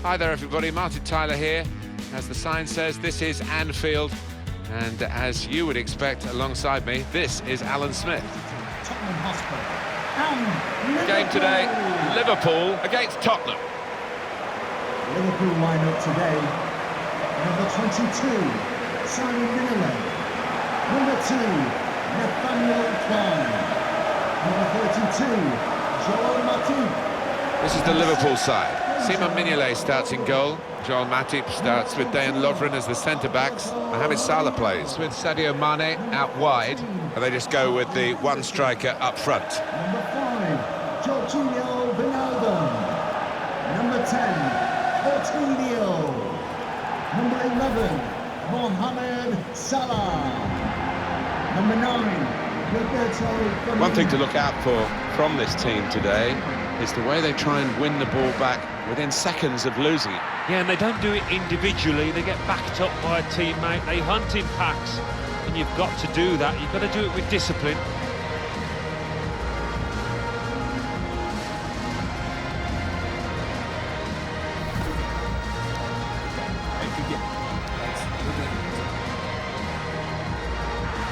Hi there everybody, Martin Tyler here. As the sign says, this is Anfield, and as you would expect alongside me, this is Alan Smith. Tottenham Hotspur and Game today, Liverpool against Tottenham. Liverpool lineup today: number 22, Simon Mignolet; number 2, Nathaniel Klein; number 32, Joel Matip. This is the Liverpool side. Simon Mignolet starts in goal. Joel Matip starts with Dejan Lovren as the centre-backs. Mohamed Salah plays with Sadio Mane out wide. And they just go with the one striker up front. Number 5, Jorginho Wijnaldum. Number 10, Coutinho. Number 11, Mohamed Salah. Number 9, Roberto Firmino. One thing to look out for from this team today is the way they try and win the ball back within seconds of losing it. Yeah, and they don't do it individually. They get backed up by a teammate. They hunt in packs, and you've got to do that. You've got to do it with discipline.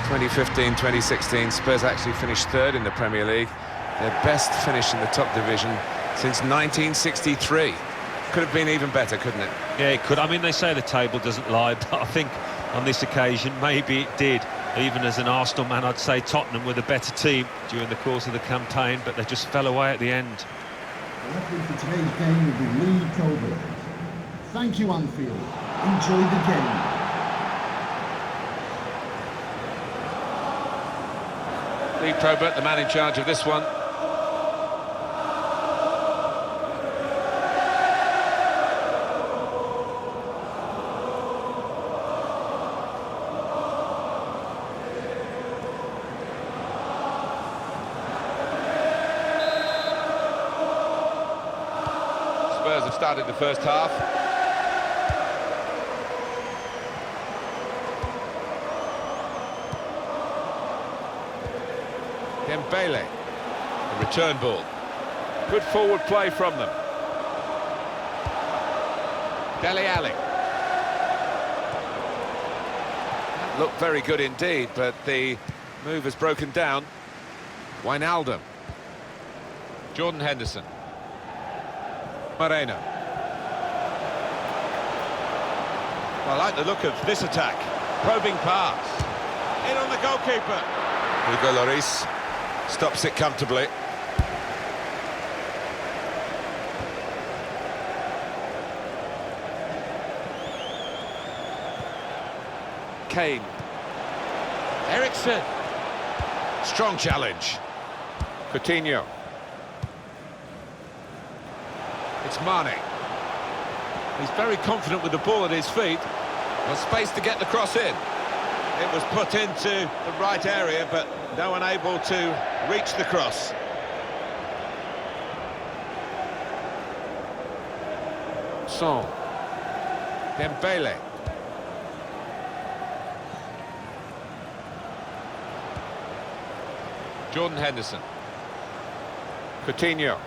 (2015, 2016), Spurs actually finished third in the Premier League. Their best finish in the top division since 1963. Could have been even better, couldn't it? Yeah, it could. I mean, they say the table doesn't lie, but I think on this occasion, maybe it did. Even as an Arsenal man, I'd say Tottenham were the better team during the course of the campaign, but they just fell away at the end. The referee for today's game will be Lee Colbert. Thank you, Anfield. Enjoy the game. Lee Probert, the man in charge of this one. Spurs have started the first half. Dembele, the return ball. Good forward play from them. Dele Alli. Looked very good indeed, but the move has broken down. Wijnaldum. Jordan Henderson. Moreno. I like the look of this attack. Probing pass. In on the goalkeeper. Hugo Lloris stops it comfortably. Kane. Eriksen. Strong challenge. Coutinho. It's Mane. He's very confident with the ball at his feet. Well, space to get the cross in. It was put into the right area, but no one able to reach the cross. Son. Dembele. Jordan Henderson. Coutinho.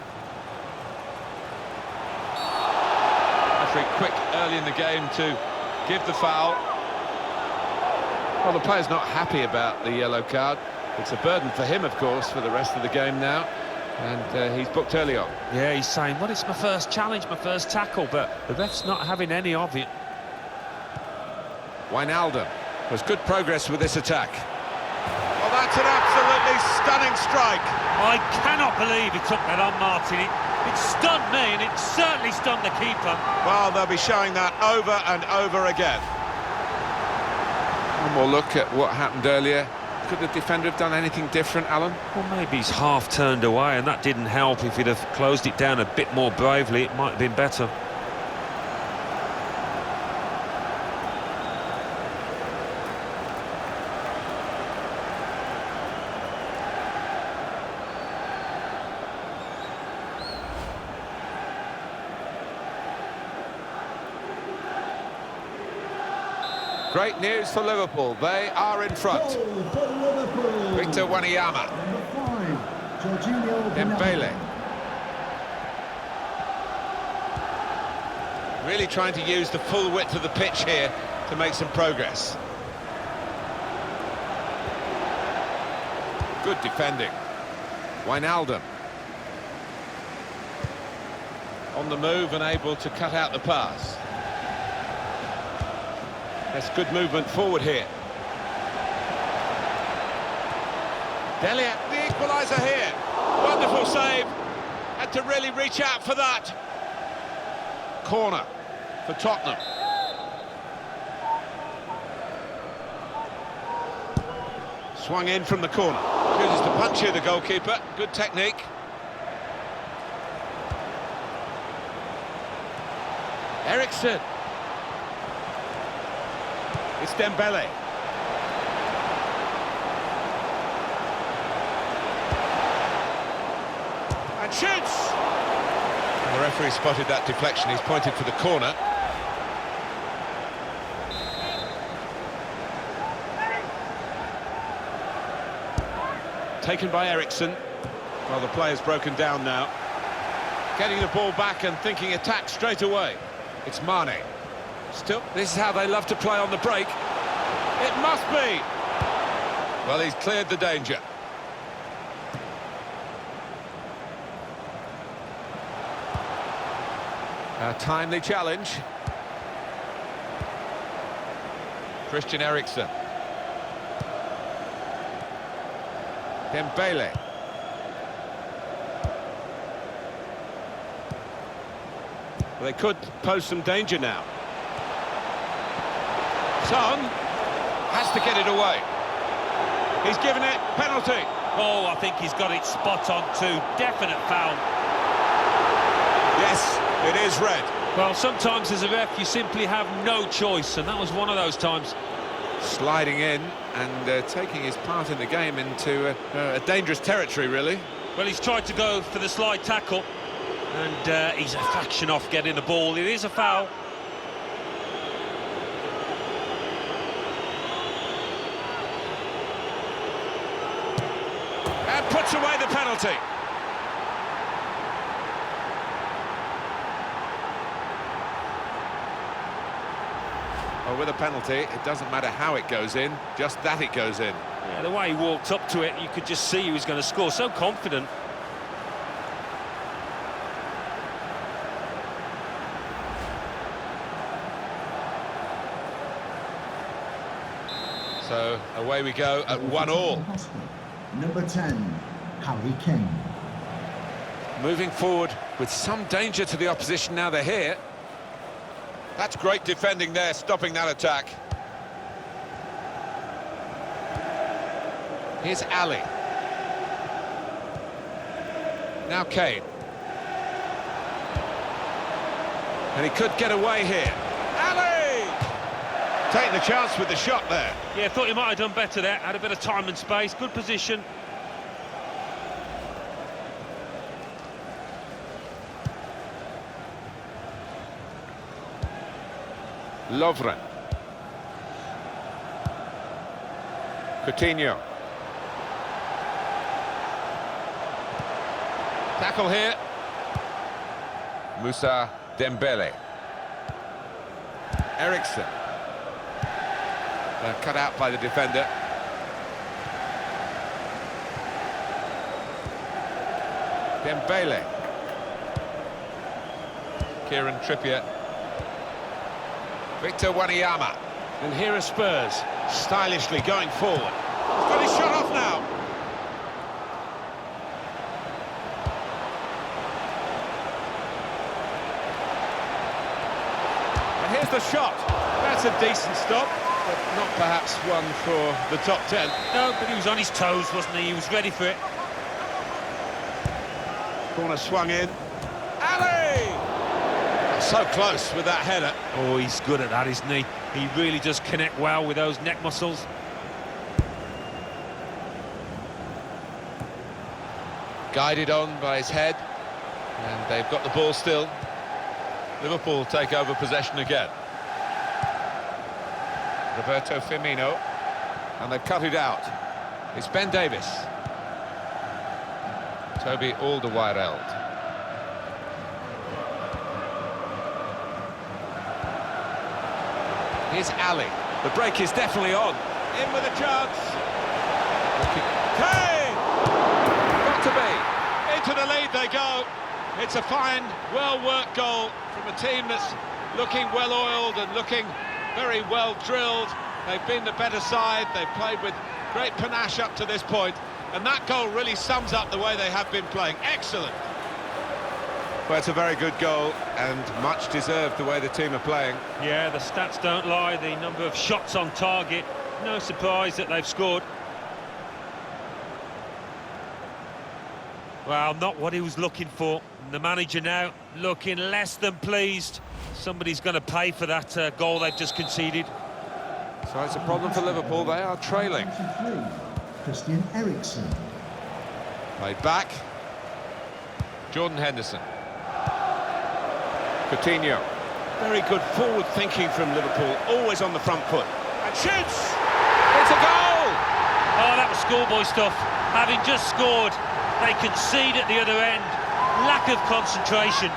Referee quick early in the game to give the foul. Well, the player's not happy about the yellow card. It's a burden for him, of course, for the rest of the game now. And he's booked early on. Yeah, he's saying, well, it's my first challenge, my first tackle, but the ref's not having any of it. Wijnaldum. There's good progress with this attack. Well, that's an absolutely stunning strike. I cannot believe he took that on, Martin. It stunned me, and it certainly stunned the keeper. Well, they'll be showing that over and over again. One more look at what happened earlier. Could the defender have done anything different, Alan? Well, maybe he's half turned away, and that didn't help. If he'd have closed it down a bit more bravely, it might have been better. Great news for Liverpool. They are in front. Goal for Liverpool. Victor Wanyama. Number 5, Jorginho Dembele. Really trying to use the full width of the pitch here to make some progress. Good defending. Wijnaldum. On the move and able to cut out the pass. That's good movement forward here. Delia, the equaliser here. Wonderful save. Had to really reach out for that. Corner for Tottenham. Swung in from the corner. Chooses to punch here, the goalkeeper. Good technique. Eriksson. It's Dembele. And shoots! And the referee spotted that deflection. He's pointed for the corner. Taken by Eriksson. Well, the player's broken down now. Getting the ball back and thinking attack straight away. It's Mane. Still, this is how they love to play on the break. It must be! Well, he's cleared the danger. A timely challenge. Christian Eriksen. Dembele. Well, they could pose some danger now. Son has to get it away. He's given it, penalty. Oh, I think he's got it spot on too. Definite foul. Yes, it is red. Well, sometimes as a ref you simply have no choice, and that was one of those times. Sliding in and taking his part in the game into a dangerous territory, really. Well, he's tried to go for the slide tackle, and he's a fraction off getting the ball. It is a foul. And puts away the penalty. Well, with a penalty, it doesn't matter how it goes in, just that it goes in. Yeah, the way he walked up to it, you could just see he was going to score. So confident. So away we go at 1-1. Hotspur. Number 10, Harry Kane. Moving forward with some danger to the opposition now they're here. That's great defending there, stopping that attack. Here's Ali. Now Kane. And he could get away here. Ali! Taking the chance with the shot there. Yeah, thought he might have done better there. Had a bit of time and space. Good position. Lovren. Coutinho. Tackle here. Moussa Dembele. Eriksson. Cut out by the defender. Dembele. Kieran Trippier. Victor Wanyama. And here are Spurs, stylishly going forward. He's got his shot off now. And here's the shot. That's a decent stop, but not perhaps one for the top 10. No, but he was on his toes, wasn't he? He was ready for it. Corner swung in. Ali! So close with that header. Oh, he's good at that, isn't he? He really does connect well with those neck muscles. Guided on by his head, and they've got the ball still. Liverpool take over possession again. Roberto Firmino, and they've cut it out. It's Ben Davies. Toby Alderweireld. Here's Ali. The break is definitely on. In with a chance. Kane! Got to be. Into the lead they go. It's a fine, well-worked goal from a team that's looking well-oiled and looking very well-drilled. They've been the better side. They've played with great panache up to this point. And that goal really sums up the way they have been playing. Excellent. Well, it's a very good goal and much deserved the way the team are playing. Yeah, the stats don't lie. The number of shots on target. No surprise that they've scored. Well, not what he was looking for. The manager now looking less than pleased. Somebody's going to pay for that goal they've just conceded. So it's a problem for Liverpool. They are trailing. Christian Eriksen. Played back. Jordan Henderson. Coutinho. Very good forward thinking from Liverpool, always on the front foot. And shoots! It's a goal! Oh, that was schoolboy stuff. Having just scored, they concede at the other end. Lack of concentration.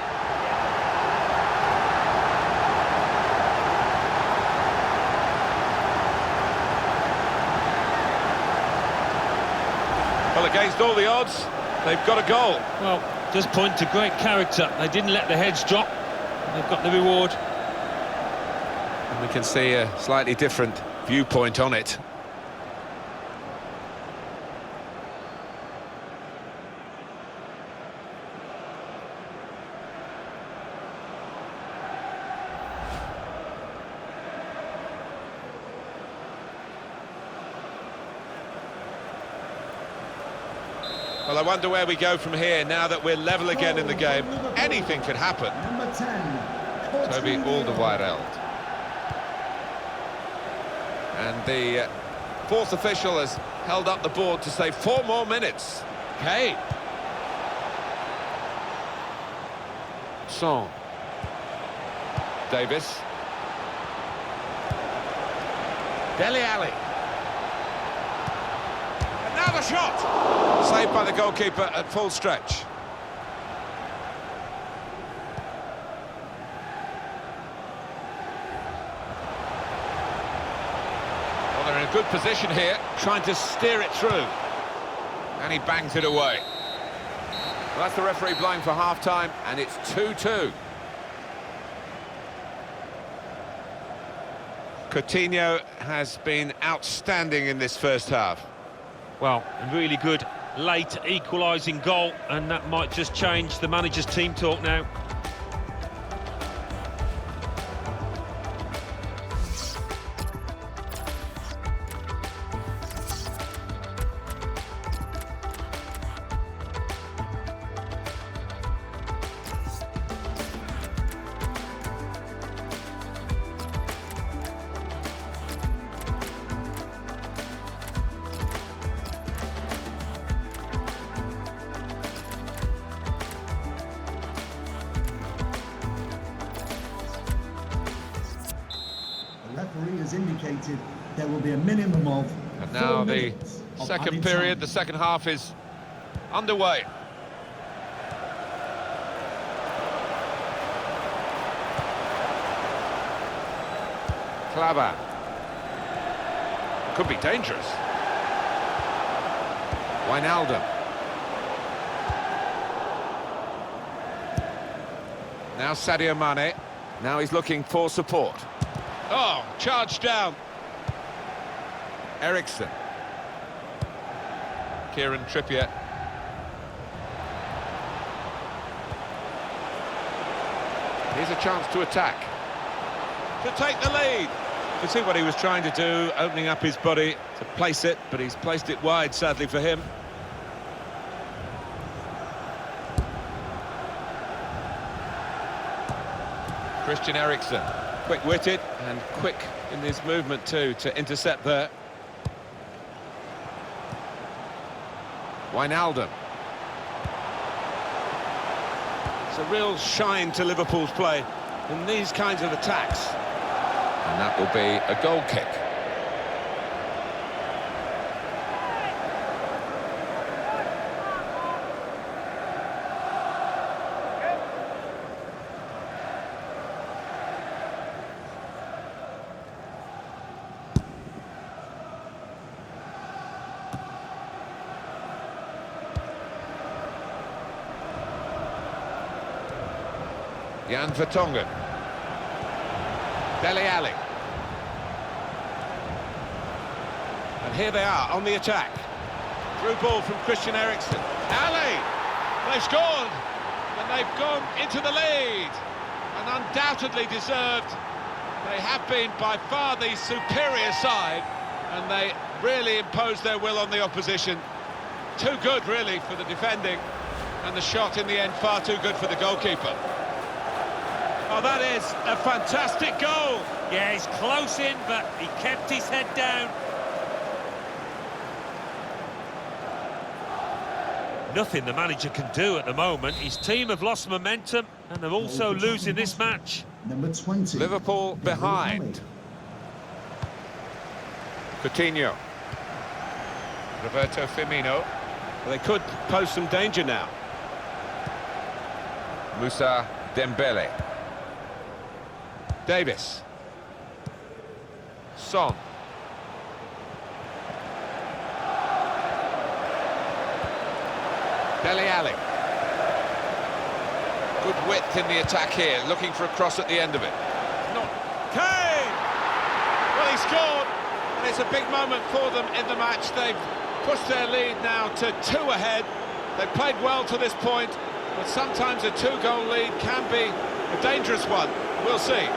Well, against all the odds, they've got a goal. Well, does point to great character. They didn't let the heads drop. They've got the reward. And we can see a slightly different viewpoint on it. Well, I wonder where we go from here now that we're level again in the game. Anything could happen. Number 10. Toby Alderweireld. And the fourth official has held up the board to say 4 more minutes. Kane. Son. Davis. Dele Alli. And now the shot! Saved by the goalkeeper at full stretch. Well, they're in a good position here, trying to steer it through. And he bangs it away. Well, that's the referee blowing for half-time, and it's 2-2. Coutinho has been outstanding in this first half. Well, really good late equalising goal, and that might just change the manager's team talk now. The referee has indicated there will be a minimum of And now 4 the minutes of second added period, time. the second half is underway. Klaba. Could be dangerous. Wijnaldum. Now Sadio Mane. Now he's looking for support. Oh, charged down. Eriksen. Kieran Trippier. Here's a chance to attack. To take the lead. You can see what he was trying to do, opening up his body to place it, but he's placed it wide, sadly for him. Christian Eriksen, quick-witted and quick in his movement too to intercept there. Wijnaldum. It's a real shine to Liverpool's play in these kinds of attacks. And that will be a goal kick. Jan Vertonghen. Dele Alli. And here they are on the attack. Through ball from Christian Eriksen. Ali! They've scored! And they've gone into the lead. And undoubtedly deserved. They have been by far the superior side. And they really imposed their will on the opposition. Too good, really, for the defending. And the shot, in the end, far too good for the goalkeeper. Oh, that is a fantastic goal. Yeah, he's close in, but he kept his head down. Nothing the manager can do at the moment. His team have lost momentum and they're also losing this match. Number 20. Liverpool behind. Coutinho. Roberto Firmino. Well, they could pose some danger now. Moussa Dembele. Davis. Son. Dele Alli. Good width in the attack here, looking for a cross at the end of it. Not Kane! Well, he scored, and it's a big moment for them in the match. They've pushed their lead now to 2 ahead. They've played well to this point, but sometimes a 2-goal lead can be a dangerous one. We'll see.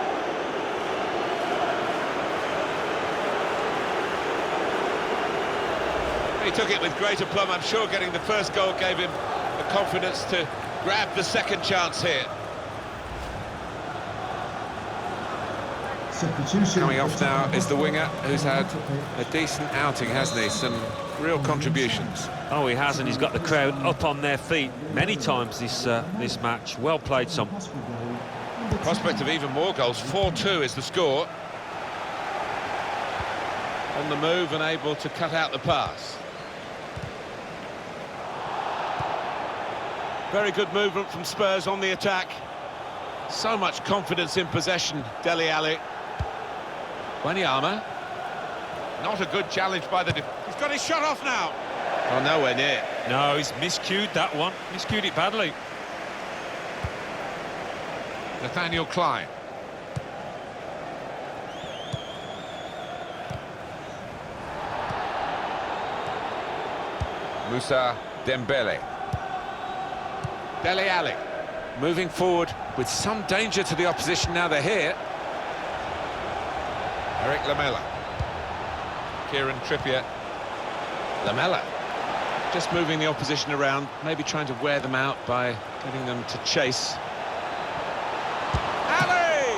He took it with great aplomb. I'm sure getting the first goal gave him the confidence to grab the second chance here. Substitution. Coming off now is the winger, who's had a decent outing, hasn't he? Some real contributions. Oh, he has, and he's got the crowd up on their feet many times this match. Well played, Son. Prospect of even more goals. 4-2 is the score. On the move and able to cut out the pass. Very good movement from Spurs on the attack. So much confidence in possession, Dele Alli. Wanyama. Not a good challenge by the... He's got his shot off now. Oh, nowhere near. No, he's miscued that one. Miscued it badly. Nathaniel Klein. Moussa Dembele. Dele Alli. Moving forward with some danger to the opposition now they're here. Eric Lamela. Kieran Trippier. Lamela. Just moving the opposition around, maybe trying to wear them out by getting them to chase. Ali!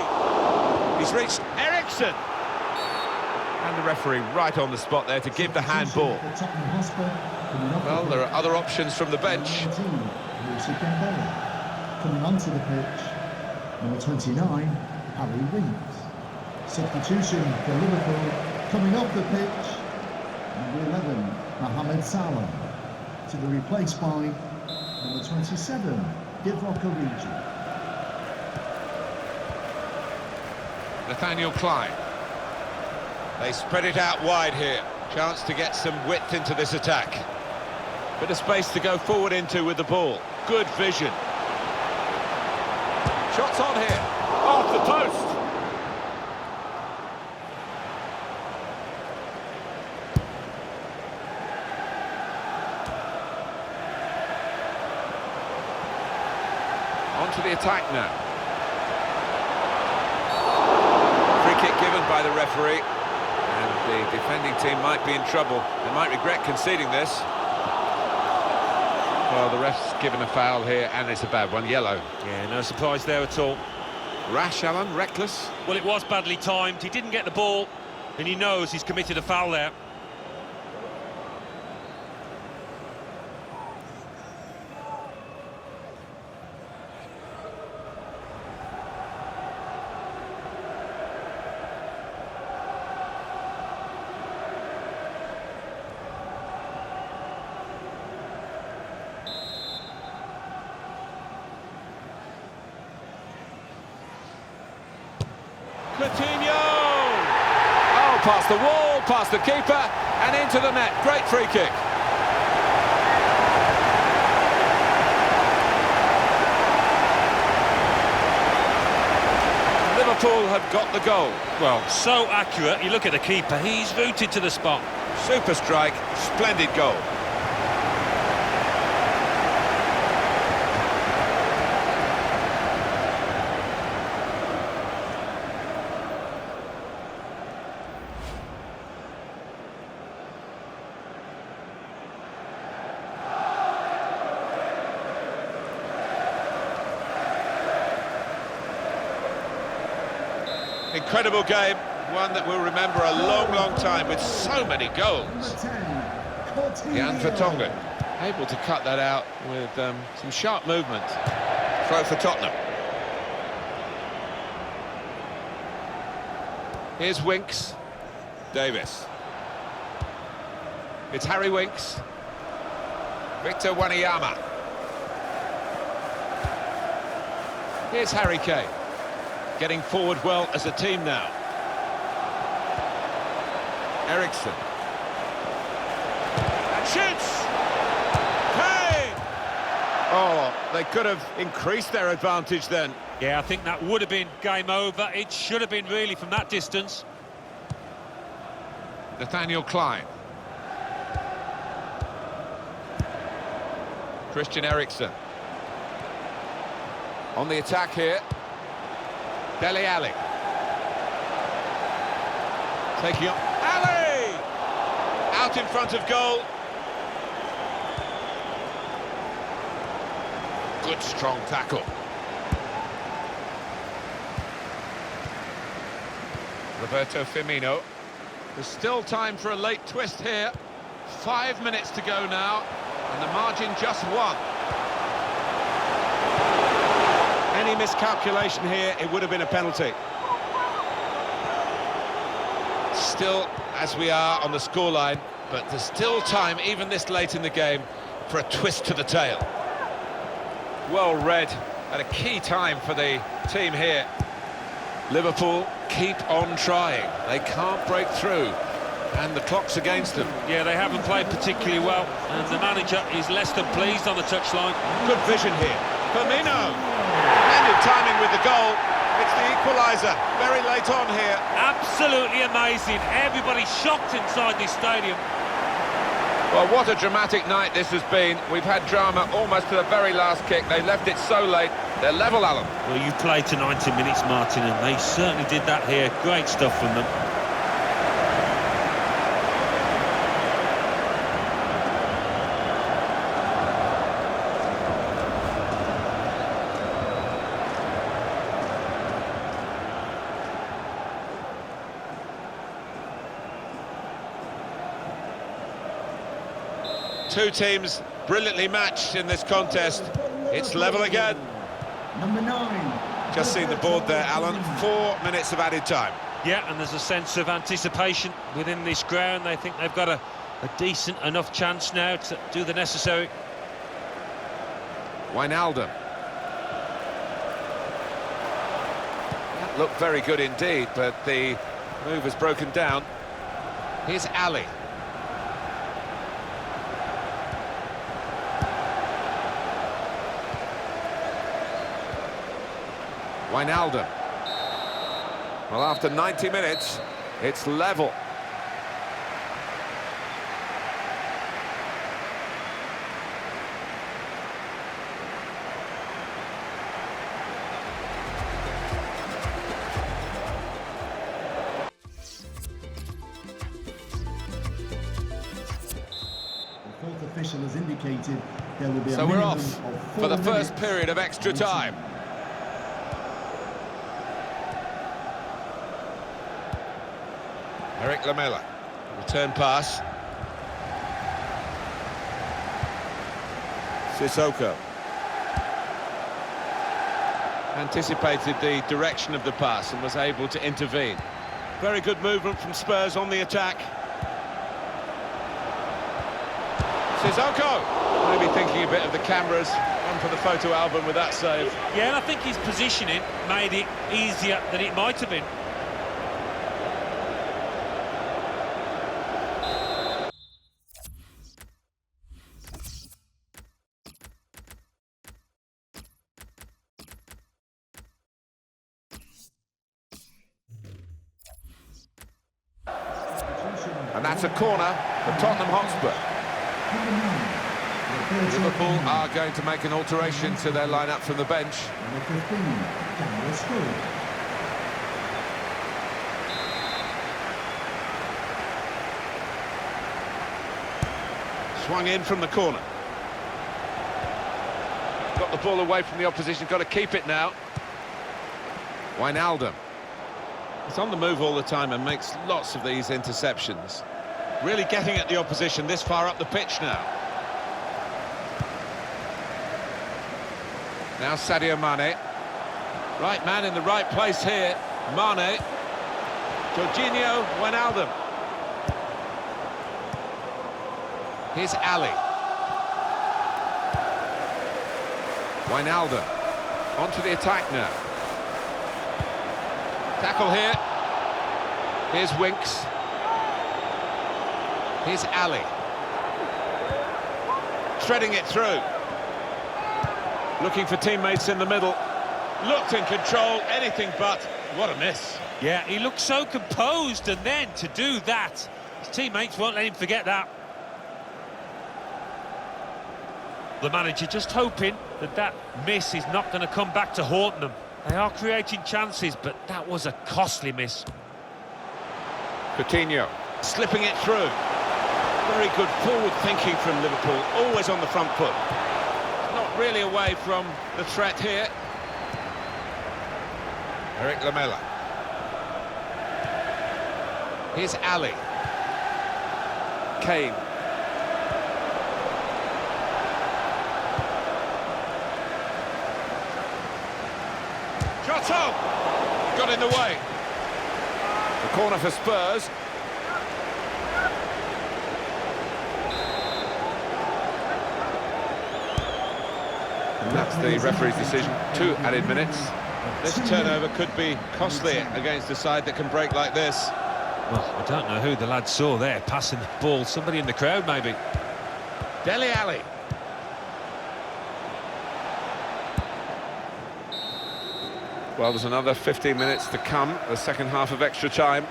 He's reached Eriksen. And the referee right on the spot there to give the handball. Well, there are other options from the bench. Coming onto the pitch, number 29, Ali Winks. Substitution for Liverpool, coming off the pitch, number 11, Mohamed Salah. To be replaced by number 27, Divock Origi. Nathaniel Klein. They spread it out wide here. Chance to get some width into this attack. Bit of space to go forward into with the ball. Good vision. Shots on here. Off the post. On to the attack now. Free kick given by the referee. And the defending team might be in trouble. They might regret conceding this. Well, the ref's given a foul here, and it's a bad one, yellow. Yeah, no surprise there at all. Rash, Alan, reckless. Well, it was badly timed. He didn't get the ball, and he knows he's committed a foul there. Coutinho! Oh, past the wall, past the keeper, and into the net. Great free kick. Liverpool have got the goal. Well, so accurate. You look at the keeper, he's rooted to the spot. Super strike, splendid goal. Incredible game, one that we'll remember a long, long time with so many goals. Jan Vertonghen able to cut that out with some sharp movement. Throw for Tottenham. Here's Winks. Davis. It's Harry Winks. Victor Wanyama. Here's Harry Kane. Getting forward well as a team now. Eriksson. And shoots! Kane! Oh, they could have increased their advantage then. Yeah, I think that would have been game over. It should have been really from that distance. Nathaniel Klein. Christian Eriksen. On the attack here. Dele Alli. Taking on Ali! Out in front of goal. Good strong tackle. Roberto Firmino. There's still time for a late twist here. 5 minutes to go now, and the margin just one. Any miscalculation here, it would have been a penalty. Still, as we are on the scoreline, but there's still time, even this late in the game, for a twist to the tail. Well read, at a key time for the team here. Liverpool keep on trying. They can't break through, and the clock's against them. Yeah, they haven't played particularly well, and the manager is less than pleased on the touchline. Good vision here. Firmino. Splendid timing with the goal. It's the equaliser. Very late on here. Absolutely amazing. Everybody shocked inside this stadium. Well, what a dramatic night this has been. We've had drama almost to the very last kick. They left it so late. They're level, Alan. Well, you played to 90 minutes, Martin, and they certainly did that here. Great stuff from them. Two teams brilliantly matched in this contest. It's level again. Number 9. Just seen the board there, Alan. 4 minutes of added time. Yeah, and there's a sense of anticipation within this ground. They think they've got a decent enough chance now to do the necessary. Wijnaldum. That looked very good indeed, but the move has broken down. Here's Ali. Wijnaldum. Well, after 90 minutes, it's level. The fourth official has indicated there will be So a we're minimum off of 4 for the first minutes. period of extra time. Eric Lamela, return pass. Sissoko. Anticipated the direction of the pass and was able to intervene. Very good movement from Spurs on the attack. Sissoko. Maybe thinking a bit of the cameras. On for the photo album with that save. Yeah, and I think his positioning made it easier than it might have been. that's a corner for Tottenham Hotspur. Liverpool are going to make an alteration to their lineup from the bench. Number 15, Hotspur. Swung in from the corner. Got the ball away from the opposition, got to keep it now. Wijnaldum. He's on the move all the time and makes lots of these interceptions. Really getting at the opposition this far up the pitch now. Now Sadio Mane. Right man in the right place here. Mane. Jorginho Wijnaldum. Here's Ali. Wijnaldum. Onto the attack now. Tackle here. Here's Winks. Here's Ali. Threading it through. Looking for teammates in the middle. Looked in control, anything but. What a miss. Yeah, he looked so composed, and then to do that, his teammates won't let him forget that. The manager just hoping that that miss is not going to come back to haunt them. They are creating chances, but that was a costly miss. Coutinho slipping it through. Very good forward thinking from Liverpool, always on the front foot. Not really away from the threat here. Eric Lamela. Here's Ali. Kane. Shot on! Got in the way. The corner for Spurs. And that's the referee's decision. 2 added minutes. This turnover could be costly against a side that can break like this. Well, I don't know who the lad saw there passing the ball. Somebody in the crowd, maybe. Dele Alli. Well, there's another 15 minutes to come, the second half of extra time.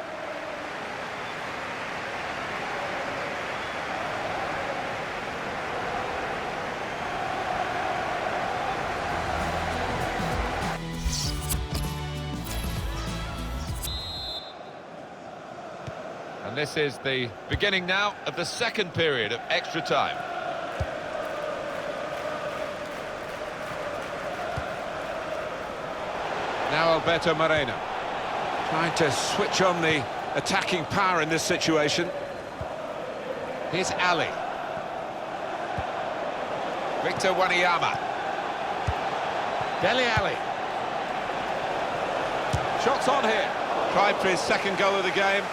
And this is the beginning now of the second period of extra time. Now Alberto Moreno, trying to switch on the attacking power in this situation. Here's Ali. Victor Wanyama. Dele Alli. Shots on here. Tried for his second goal of the game.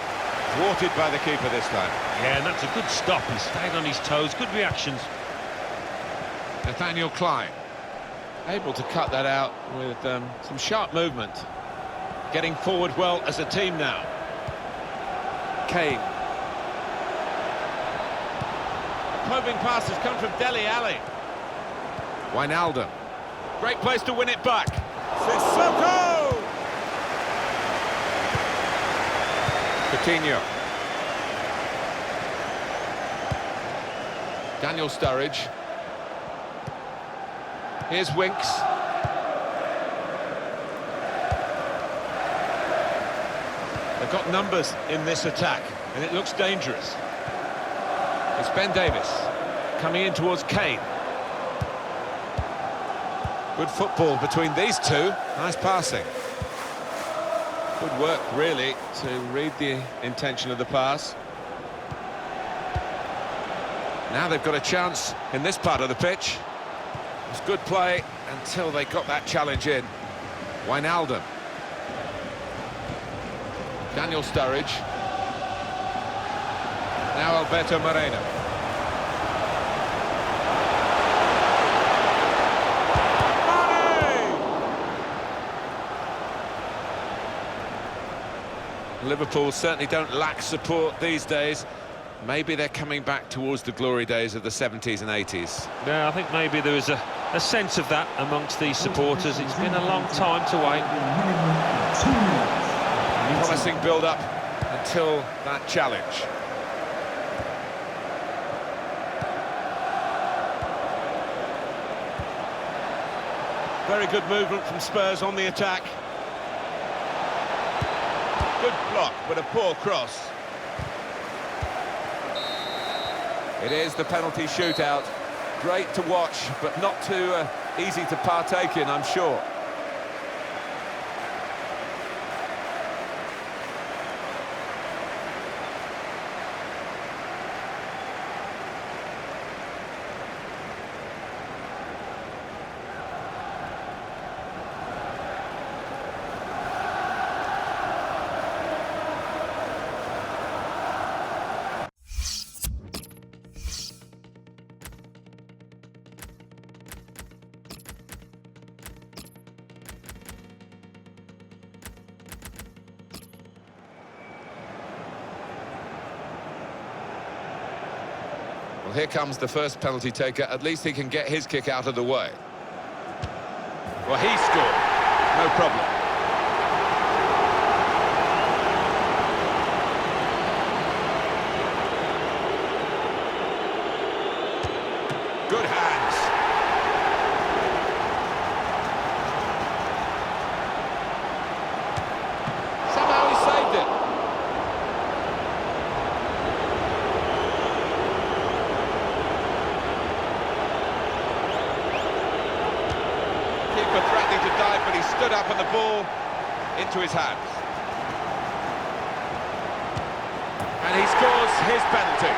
Thwarted by the keeper this time. Yeah, and that's a good stop. He stayed on his toes. Good reactions. Nathaniel Klein. Able to cut that out with some sharp movement. Getting forward well as a team now. Kane. A probing pass has come from Dele Alli. Wijnaldum. Great place to win it back. Sissoko! Coutinho. Daniel Sturridge. Here's Winks. They've got numbers in this attack, and it looks dangerous. It's Ben Davies coming in towards Kane. Good football between these two. Nice passing. Good work, really, to read the intention of the pass. Now they've got a chance in this part of the pitch. It was good play until they got that challenge in. Wijnaldum. Daniel Sturridge. Now Alberto Moreno. Liverpool certainly don't lack support these days. Maybe they're coming back towards the glory days of the 70s and 80s. Yeah, I think maybe there is a sense of that amongst these supporters. It's been a long time to wait. Promising build-up until that challenge. Very good movement from Spurs on the attack. Good block, but a poor cross. It is the penalty shootout. Great to watch, but not too easy to partake in, I'm sure. Well, here comes the first penalty taker. At least he can get his kick out of the way. Well, he scored. No problem. Good hands. Somehow he saved it. Keeper threatening to dive, but he stood up and the ball into his hands. And he scores his penalty.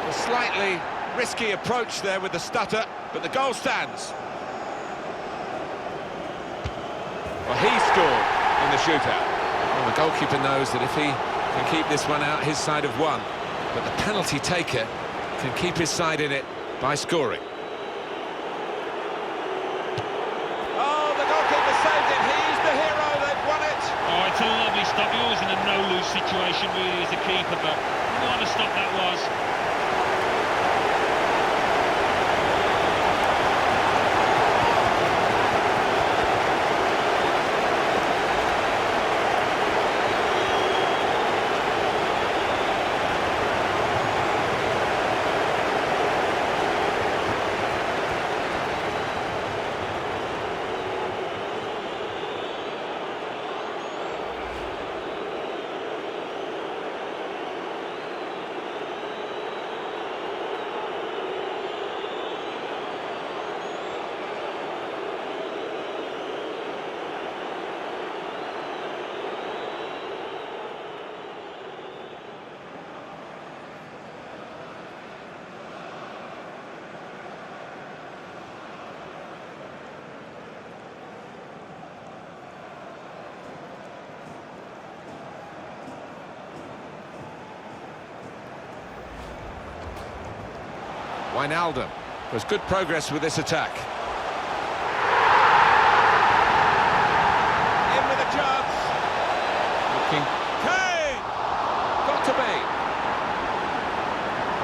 A slightly risky approach there with the stutter, but the goal stands. Well, he scored in the shootout. Well, the goalkeeper knows that if he can keep this one out, his side have won. But the penalty taker can keep his side in it by scoring. Oh, the goalkeeper saved it. He's the hero. They've won it. Oh, it's a lovely stop. You're always in a no-lose situation, really, as a keeper, but what a stop that was. Wijnaldum. There's good progress with this attack.